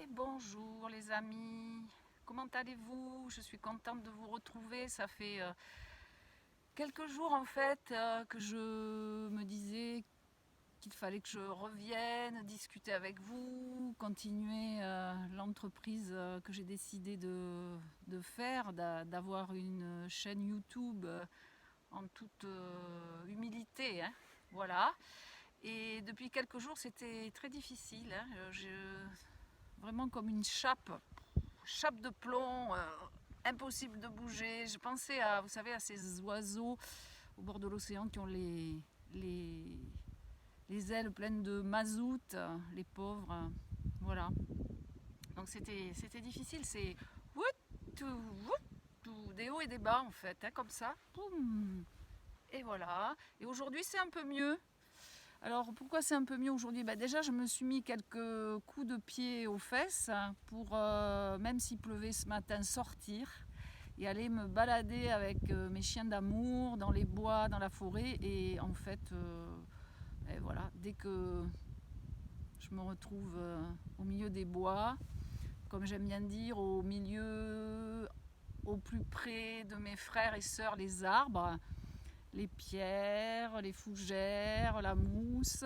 Bonjour les amis, comment allez-vous? Je suis contente de vous retrouver. Ça fait quelques jours en fait que je me disais qu'il fallait que je revienne discuter avec vous, continuer l'entreprise que j'ai décidé de faire, d'avoir une chaîne YouTube en toute humilité, hein, voilà. Et depuis quelques jours c'était très difficile, hein. Vraiment comme une chape de plomb, impossible de bouger. Je pensais à, vous savez, à ces oiseaux au bord de l'océan qui ont les, les ailes pleines de mazout, les pauvres. Voilà. Donc c'était difficile. C'est des hauts et des bas en fait, hein, comme ça. Poum. Et voilà. Et aujourd'hui c'est un peu mieux. Alors pourquoi c'est un peu mieux aujourd'hui? Déjà je me suis mis quelques coups de pied aux fesses pour, même s'il pleuvait ce matin, sortir et aller me balader avec mes chiens d'amour dans les bois, dans la forêt. Et en fait, et voilà, dès que je me retrouve au milieu des bois, comme j'aime bien dire, au plus près de mes frères et sœurs, les arbres, les pierres, les fougères, la mousse.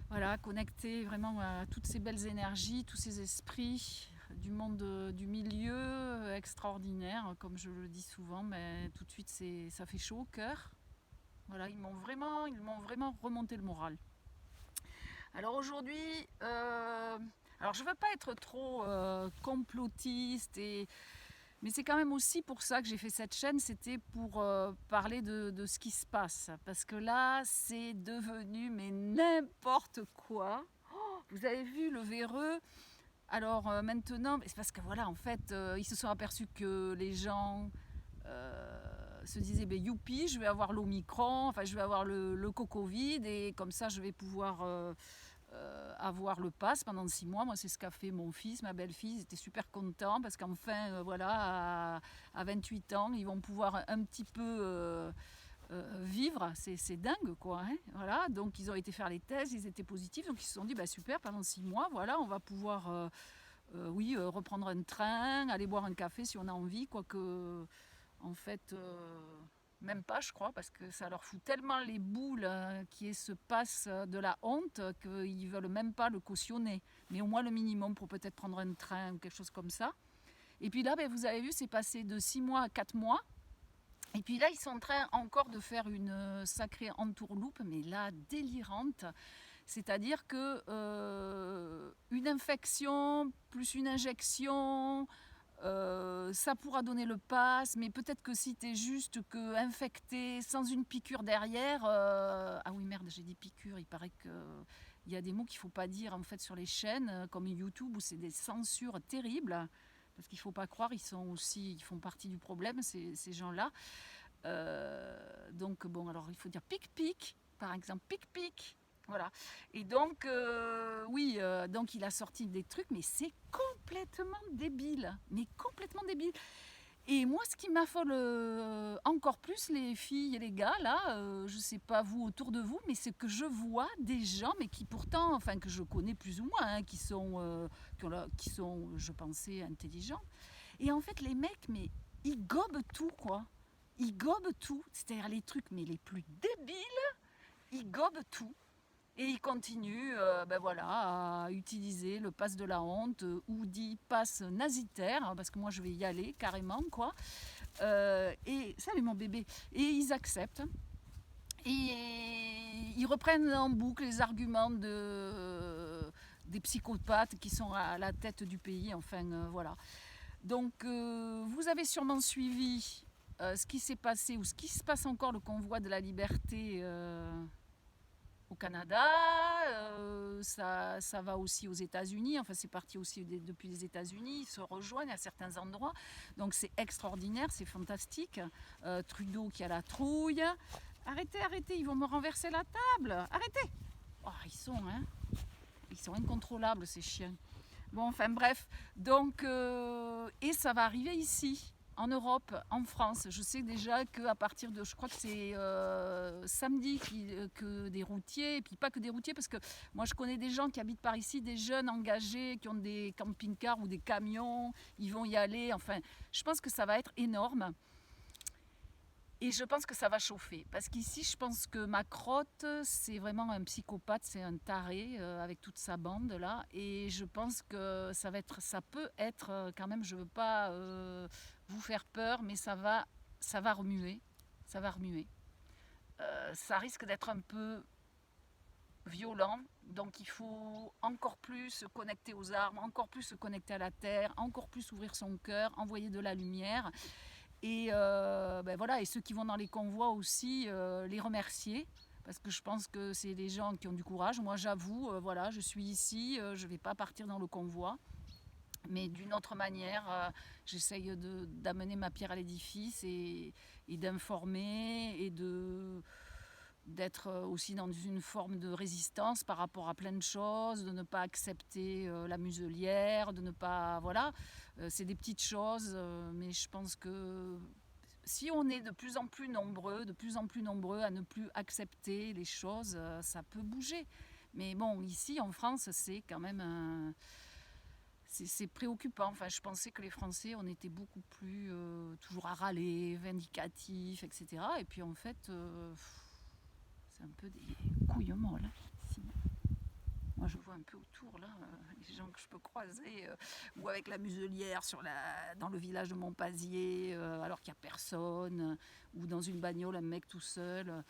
Voilà, connecté vraiment à toutes ces belles énergies, tous ces esprits du monde du milieu extraordinaire, comme je le dis souvent, mais tout de suite ça fait chaud au cœur. Voilà, ils m'ont vraiment remonté le moral. Alors aujourd'hui, alors je ne veux pas être trop complotiste mais c'est quand même aussi pour ça que j'ai fait cette chaîne, c'était pour parler de ce qui se passe. Parce que là, c'est devenu mais n'importe quoi. Oh, vous avez vu le véreux? Alors maintenant, c'est parce que voilà, en fait, ils se sont aperçus que les gens se disaient, ben, youpi, je vais avoir l'Omicron, enfin je vais avoir le Covid, et comme ça je vais pouvoir avoir le pass pendant 6 mois. Moi, c'est ce qu'a fait mon fils, ma belle-fille. Ils étaient super contents parce qu'enfin, voilà, à 28 ans, ils vont pouvoir un petit peu vivre. C'est dingue, quoi, hein, voilà. Donc, ils ont été faire les tests, ils étaient positifs. Donc, ils se sont dit, bah, super, pendant 6 mois, voilà, on va pouvoir, oui, reprendre un train, aller boire un café si on a envie, quoique, en fait, même pas, je crois, parce que ça leur fout tellement les boules qui se passe de la honte qu'ils veulent même pas le cautionner. Mais au moins le minimum pour peut-être prendre un train ou quelque chose comme ça. Et puis là, ben, vous avez vu, c'est passé de 6 mois à 4 mois. Et puis là, ils sont en train encore de faire une sacrée entourloupe, mais là, délirante. C'est-à-dire que une infection plus une injection, ça pourra donner le pass, mais peut-être que si tu es juste que infecté sans une piqûre derrière, ah oui merde, j'ai dit piqûre, il paraît que il y a des mots qu'il ne faut pas dire en fait sur les chaînes comme YouTube où c'est des censures terribles, parce qu'il ne faut pas croire, ils font partie du problème ces gens-là. Donc bon, alors il faut dire pic-pic, par exemple, pic-pic. Voilà. Et donc, oui, donc il a sorti des trucs, mais c'est complètement débile. Mais complètement débile. Et moi, ce qui m'affole encore plus, les filles et les gars, là, je sais pas vous autour de vous, mais c'est que je vois des gens, mais qui pourtant, enfin, que je connais plus ou moins, hein, qui sont, je pensais, intelligents. Et en fait, les mecs, mais ils gobent tout, quoi. Ils gobent tout. C'est-à-dire les trucs, mais les plus débiles, ils gobent tout. Et ils continuent ben voilà, à utiliser le pass de la honte ou dit pass nazitaire, hein, parce que moi je vais y aller carrément, quoi. Et salut mon bébé. Et ils acceptent. Et ils reprennent en boucle les arguments des psychopathes qui sont à la tête du pays. Enfin, voilà. Donc, vous avez sûrement suivi ce qui s'est passé ou ce qui se passe encore, le convoi de la liberté au Canada, ça va aussi aux États-Unis, enfin c'est parti aussi depuis les États-Unis, ils se rejoignent à certains endroits, donc c'est extraordinaire, c'est fantastique. Trudeau qui a la trouille, arrêtez, arrêtez, ils vont me renverser la table, arrêtez. Oh, ils sont incontrôlables ces chiens. Bon, enfin bref, donc, et ça va arriver ici. en Europe, en France, je sais déjà qu'à partir de, je crois que c'est samedi, que des routiers, et puis pas que des routiers, parce que moi je connais des gens qui habitent par ici, des jeunes engagés, qui ont des camping-cars ou des camions, ils vont y aller, enfin, je pense que ça va être énorme. Et je pense que ça va chauffer. Parce qu'ici, je pense que ma crotte, c'est vraiment un psychopathe, c'est un taré avec toute sa bande là. Et je pense que ça peut être quand même, je ne veux pas vous faire peur, mais ça va remuer. Ça va remuer. Ça risque d'être un peu violent. Donc il faut encore plus se connecter aux arbres, encore plus se connecter à la terre, encore plus ouvrir son cœur, envoyer de la lumière. Et voilà, et ceux qui vont dans les convois aussi, les remercier. Parce que je pense que c'est des gens qui ont du courage. Moi, j'avoue, voilà, je suis ici, je ne vais pas partir dans le convoi. Mais d'une autre manière, j'essaye d'amener ma pierre à l'édifice et d'informer et d'être aussi dans une forme de résistance par rapport à plein de choses, de ne pas accepter la muselière, de ne pas... Voilà, c'est des petites choses, mais je pense que si on est de plus en plus nombreux à ne plus accepter les choses, ça peut bouger. Mais bon, ici en France, c'est quand même c'est préoccupant. Enfin, je pensais que les Français, on était beaucoup plus toujours à râler, vindicatifs, etc. Et puis en fait, c'est un peu des couilles molles. Ici. Moi, je vois un peu autour, là, les gens que je peux croiser, ou avec la muselière dans le village de Montpazier, alors qu'il n'y a personne, ou dans une bagnole, un mec tout seul.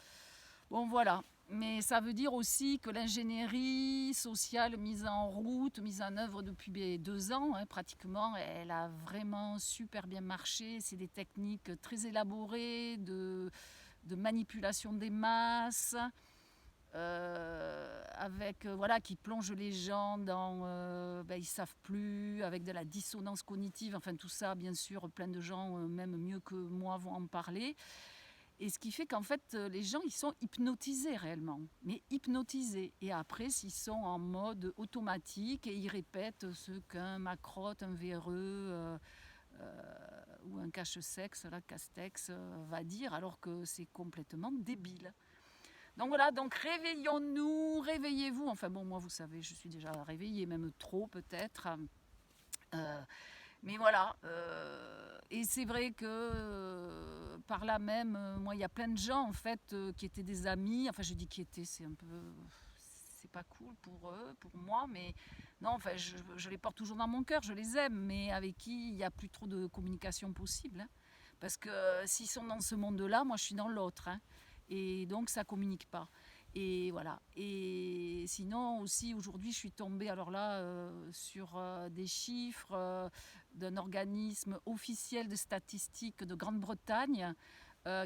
Bon, voilà. Mais ça veut dire aussi que l'ingénierie sociale mise en route, mise en œuvre depuis 2 ans, pratiquement, elle a vraiment super bien marché. C'est des techniques très élaborées de manipulation des masses. Voilà, qui plonge les gens dans ils savent plus, avec de la dissonance cognitive, enfin tout ça, bien sûr, plein de gens, même mieux que moi, vont en parler. Et ce qui fait qu'en fait, les gens, ils sont hypnotisés réellement, mais hypnotisés. Et après, s'ils sont en mode automatique et ils répètent ce qu'un Macrotte, un véreux ou un cache-sexe, là, Castex, va dire, alors que c'est complètement débile. Donc voilà, donc réveillons-nous, réveillez-vous. Enfin bon, moi vous savez, je suis déjà réveillée, même trop peut-être. Mais voilà, et c'est vrai que par là même, moi il y a plein de gens en fait qui étaient des amis. Enfin je dis qui étaient, c'est un peu, c'est pas cool pour eux, pour moi, mais non, enfin je les porte toujours dans mon cœur, je les aime, mais avec qui il n'y a plus trop de communication possible. Parce que s'ils sont dans ce monde-là, moi je suis dans l'autre. Et donc ça communique pas. Et voilà. Et sinon aussi aujourd'hui je suis tombée alors là sur des chiffres d'un organisme officiel de statistiques de Grande-Bretagne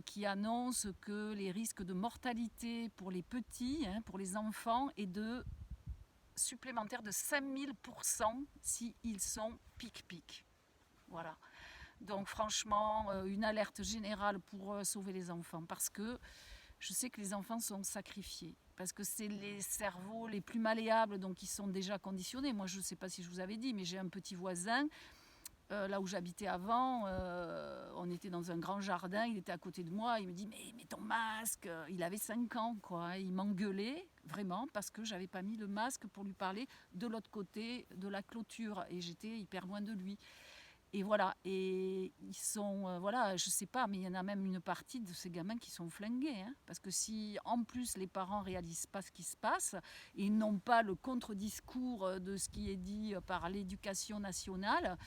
qui annonce que les risques de mortalité pour les petits, pour les enfants, est de supplémentaire de 5000% s'ils sont pic-pic. Voilà. Donc franchement, une alerte générale pour sauver les enfants, parce que je sais que les enfants sont sacrifiés, parce que c'est les cerveaux les plus malléables, donc ils sont déjà conditionnés. Moi, je ne sais pas si je vous avais dit, mais j'ai un petit voisin, là où j'habitais avant, on était dans un grand jardin, il était à côté de moi, il me dit mais mets ton masque, il avait 5 ans, quoi. Il m'engueulait, vraiment, parce que j'avais pas mis le masque pour lui parler de l'autre côté de la clôture, et j'étais hyper loin de lui. Et voilà, et ils sont, voilà, je sais pas, mais il y en a même une partie de ces gamins qui sont flingués. Parce que si, en plus, les parents réalisent pas ce qui se passe, et n'ont pas le contre-discours de ce qui est dit par l'éducation nationale,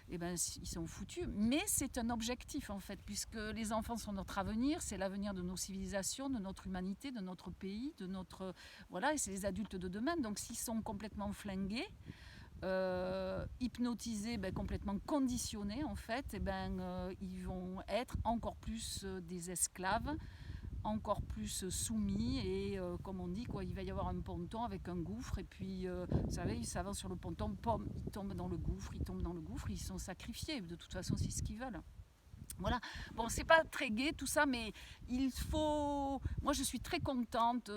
eh ben, ils sont foutus. Mais c'est un objectif, en fait, puisque les enfants sont notre avenir, c'est l'avenir de nos civilisations, de notre humanité, de notre pays, de notre... Voilà, et c'est les adultes de demain. Donc s'ils sont complètement flingués, hypnotisés, complètement conditionnés en fait, ils vont être encore plus des esclaves, encore plus soumis, et comme on dit, quoi, il va y avoir un ponton avec un gouffre, et puis vous savez, ils s'avancent sur le ponton, pom, ils tombent dans le gouffre, ils sont sacrifiés, de toute façon c'est ce qu'ils veulent. Voilà. Bon, c'est pas très gai tout ça, mais il faut. Moi, je suis très contente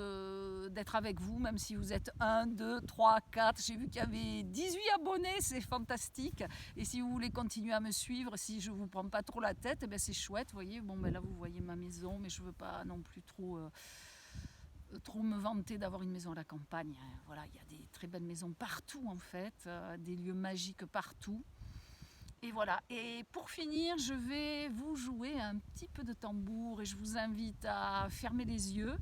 d'être avec vous, même si vous êtes 1, 2, 3, 4. J'ai vu qu'il y avait 18 abonnés, c'est fantastique. Et si vous voulez continuer à me suivre, si je vous prends pas trop la tête, eh ben c'est chouette. Vous voyez, bon, ben là, vous voyez ma maison, mais je veux pas non plus trop me vanter d'avoir une maison à la campagne. Voilà, il y a des très belles maisons partout, en fait, des lieux magiques partout. Et voilà. Et pour finir, je vais vous jouer un petit peu de tambour et je vous invite à fermer les yeux,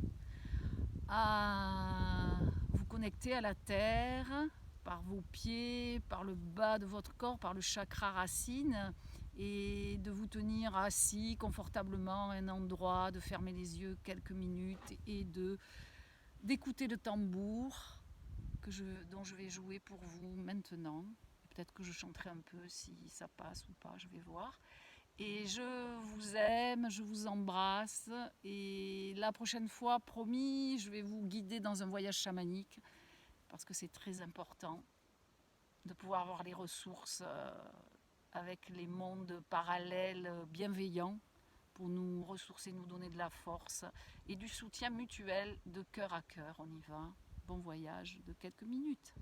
à vous connecter à la terre par vos pieds, par le bas de votre corps, par le chakra racine et de vous tenir assis confortablement à un endroit, de fermer les yeux quelques minutes et d'écouter le tambour dont je vais jouer pour vous maintenant. Peut-être que je chanterai un peu si ça passe ou pas, je vais voir. Et je vous aime, je vous embrasse. Et la prochaine fois, promis, je vais vous guider dans un voyage chamanique parce que c'est très important de pouvoir avoir les ressources avec les mondes parallèles bienveillants pour nous ressourcer, nous donner de la force et du soutien mutuel de cœur à cœur. On y va. Bon voyage de quelques minutes.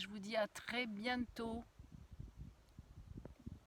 je vous dis à très bientôt.